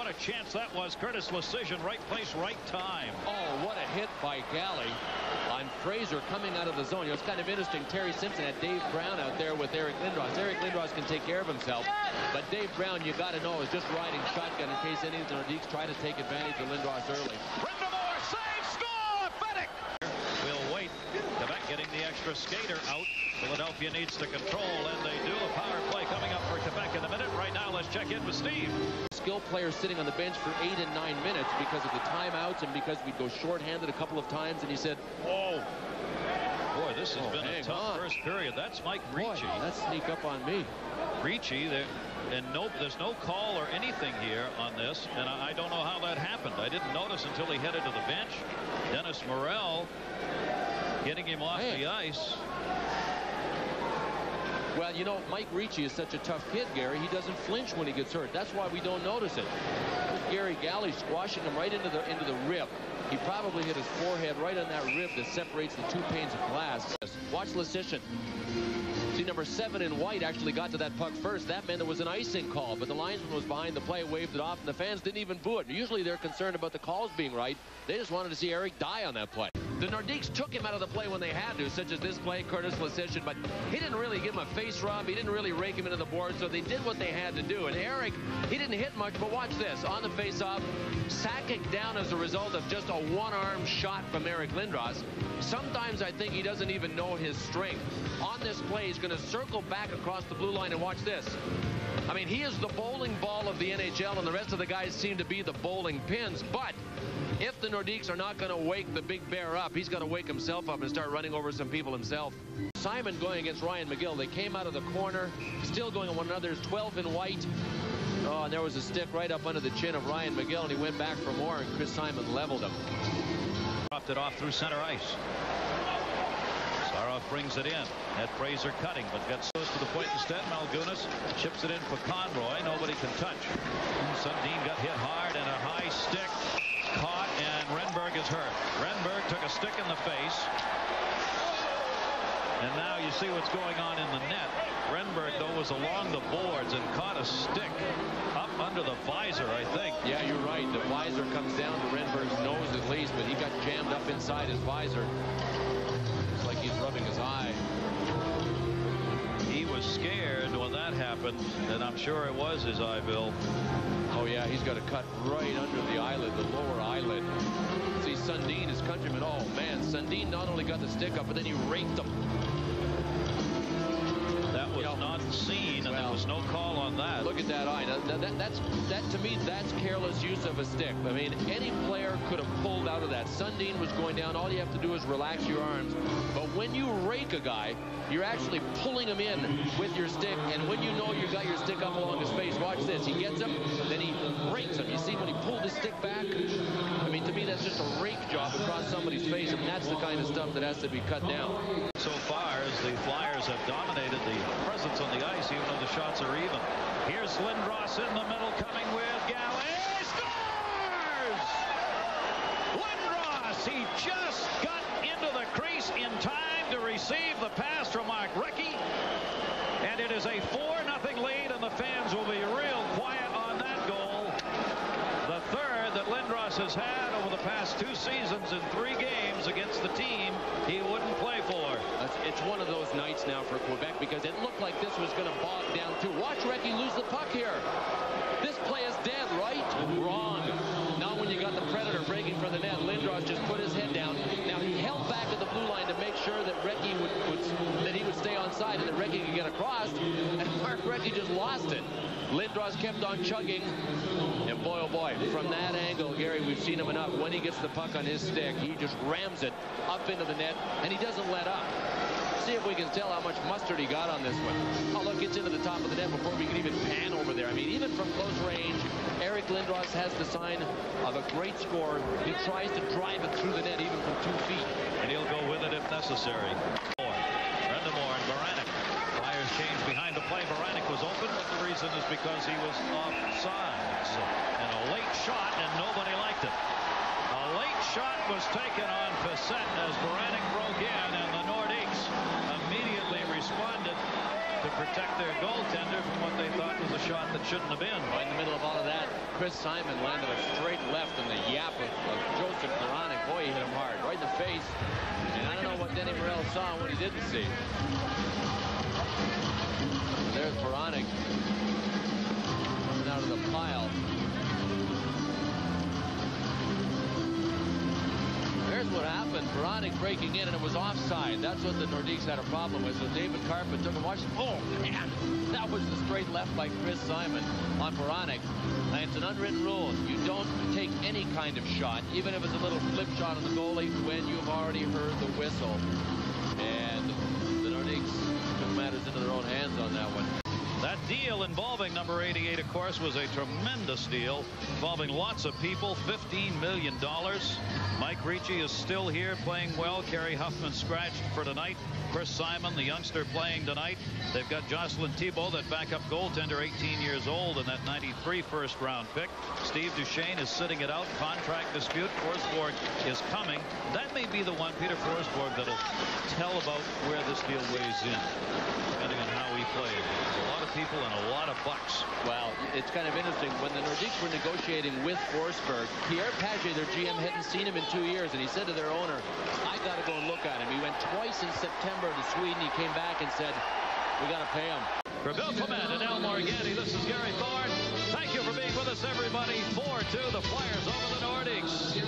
a chance that was. Curtis Lecision, right place, right time. Oh, what a hit by Galley on Fraser coming out of the zone. You know, it's kind of interesting. Terry Simpson had Dave Brown out there with Eric Lindros. Eric Lindros can take care of himself, but Dave Brown, you got to know, is just riding shotgun in case any of the Nordiques try to take advantage of Lindros early. Brind'Amour, save, score! Fenech! We'll wait. Quebec getting the extra skater out. Philadelphia needs to control, and they do. A power play coming up for Quebec in a minute. Right now, let's check in with Steve. Skill players sitting on the bench for 8 and 9 minutes because of the timeouts and because we'd go shorthanded a couple of times, and he said, "Oh, boy, this has been a tough first period." That's Mike Ricci. Let's sneak up on me. Ricci, there's no call or anything here on this, and I don't know how that happened. I didn't notice until he headed to the bench. Dennis Morel getting him off the ice. Well, you know, Mike Ricci is such a tough kid, Gary. He doesn't flinch when he gets hurt. That's why we don't notice it. Gary Galley squashing him right into the rib. He probably hit his forehead right on that rib that separates the two panes of glass. Watch Lecision. See, number 7 in white actually got to that puck first. That meant there was an icing call, but the linesman was behind the play, waved it off, and the fans didn't even boo it. Usually they're concerned about the calls being right. They just wanted to see Eric die on that play. The Nordiques took him out of the play when they had to, such as this play, Curtis Lecision, but he didn't really give him a face rub. He didn't really rake him into the board, so they did what they had to do. And Eric, he didn't hit much, but watch this. On the face-off, sacking down as a result of just a one-arm shot from Eric Lindros. Sometimes I think he doesn't even know his strength. On this play, he's going to circle back across the blue line, and watch this. I mean, he is the bowling ball of the NHL, and the rest of the guys seem to be the bowling pins, but if the Nordiques are not going to wake the big bear up, he's going to wake himself up and start running over some people himself. Simon going against Ryan McGill. They came out of the corner, still going on one another's 12 in white. Oh, and there was a stick right up under the chin of Ryan McGill, and he went back for more, and Chris Simon leveled him. Dropped it off through center ice. Saroff brings it in. At Fraser cutting, but gets close to the point instead. Malgunas chips it in for Conroy. Nobody can touch. Sundin got hit hard, and a high stick. Caught, and Renberg is hurt. Renberg took a stick in the face. And now you see what's going on in the net. Renberg, though, was along the boards and caught a stick up under the visor, I think. Yeah, you're right. The visor comes down to Renberg's nose at least, but he got jammed up inside his visor. Looks like he's rubbing his eye. He was scared when that happened, and I'm sure it was his eye, Bill. Oh, yeah, he's got a cut right under the eyelid, the lower eyelid. See, Sundin, his countryman, oh, man, Sundin not only got the stick up, but then he raked him. That was not seen, and there was no call on that. Look at that eye. Now, that to me, that's careless use of a stick. I mean, any player could have pulled out of that. Sundin was going down. All you have to do is relax your arms. But when you rake a guy, you're actually pulling him in with your stick, and when you know you got your stick up along his face, watch this. He gets him, then he rakes him. You see when he pulled his stick back? I mean, to me, that's just a rake job across somebody's face, and that's the kind of stuff that has to be cut down. So far, as the Flyers have dominated the presence on the ice, even though the shots are even. Here's Lindros in the middle, coming with Galley. Scores! Lindros, he just got into the crease in time to receive the pass from Mark Recchi. And it is a 4-0 lead, and the fans will be real quiet on that goal. The third that Lindros has had over the past 2 seasons in 3 games against the team he wouldn't play for. It's one of those nights now for Quebec because it looked like this was going to bog down too. Watch Recchi lose the puck here. This play is dead, right? Wrong. Now when you got the Predator breaking from the net, Lindros just put his head down. Now he held back at the blue line to make sure that Recchi would stay on side and that Recchi could get across. And Mark Recchi just lost it. Lindros kept on chugging. And boy, oh boy, from that angle, Gary, we've seen him enough. When he gets the puck on his stick, he just rams it up into the net, and he doesn't let up. See if we can tell how much mustard he got on this one. Oh, look, it's into the top of the net before we can even pan over there. I mean, even from close range, Eric Lindros has the sign of a great scorer. He tries to drive it through the net even from 2 feet. And he'll go with it if necessary. Brind'Amour and Baranek. Flyers change behind the play. Baranek was open, but the reason is because he was offsides. And a late shot, and nobody liked it. A late shot was taken on Facette as Baranek broke in, and the Nordiques immediately responded to protect their goaltender from what they thought was a shot that shouldn't have been. Right in the middle of all of that, Chris Simon landed a straight left in the yap of Joseph Peronic. Boy, he hit him hard, right in the face. And I don't know what Denny Morrell saw and what he didn't see. There's Peronic coming out of the pile. Here's what happened. Peronic breaking in, and it was offside. That's what the Nordiques had a problem with. So David Carpet took a watch. Oh, man. That was the straight left by Chris Simon on Peronic. And it's an unwritten rule. You don't take any kind of shot, even if it's a little flip shot on the goalie, when you've already heard the whistle. And the Nordiques took matters into their own hands on that one. That deal involving number 88, of course, was a tremendous deal involving lots of people. $15 million. Mike Ricci is still here playing well. Kerry Huffman scratched for tonight. Chris Simon, the youngster, playing tonight. They've got Jocelyn Thibault, that backup goaltender, 18 years old, and that 93 first-round pick. Steve Duchesne is sitting it out. Contract dispute. Forsberg is coming. That may be the one, Peter Forsberg, that'll tell about where this deal weighs in, depending on how he plays. A lot of people and a lot of bucks. Well, it's kind of interesting. When the Nordiques were negotiating with Forsberg, Pierre Pagé, their GM, hadn't seen him in 2 years, and he said to their owner, I got to go and look at him. He went twice in September to Sweden. He came back and said, we got to pay him. For Bill Clement and Al Morganti, this is Gary Thorne. Thank you for being with us, everybody. 4-2, the Flyers over the Nordiques.